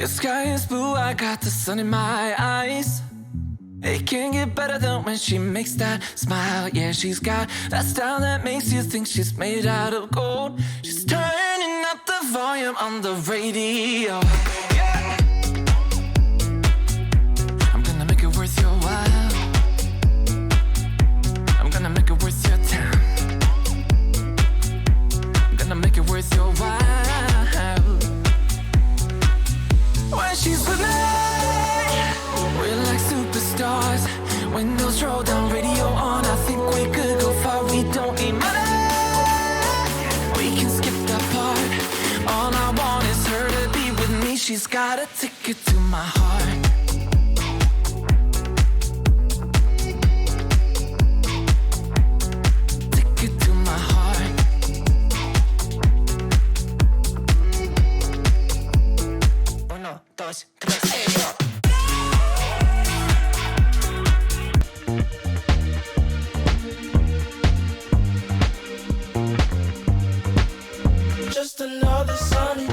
Your sky is blue, I got the sun in my eyes. It can't get better than when she makes that smile. Yeah, she's got that style that makes you think she's made out of gold. She's turning up the volume on the radio. Yeah. I'm gonna make it worth your while. I'm gonna make it worth your time. I'm gonna make it worth your while. When she's with me, we're like superstars. Windows roll down, radio on. I think we could go far. We don't need money. We can skip that part. All I want is her to be with me. She's got a ticket to my heart. Ticket to my heart. Uno, dos, tres, yo. Just another sunny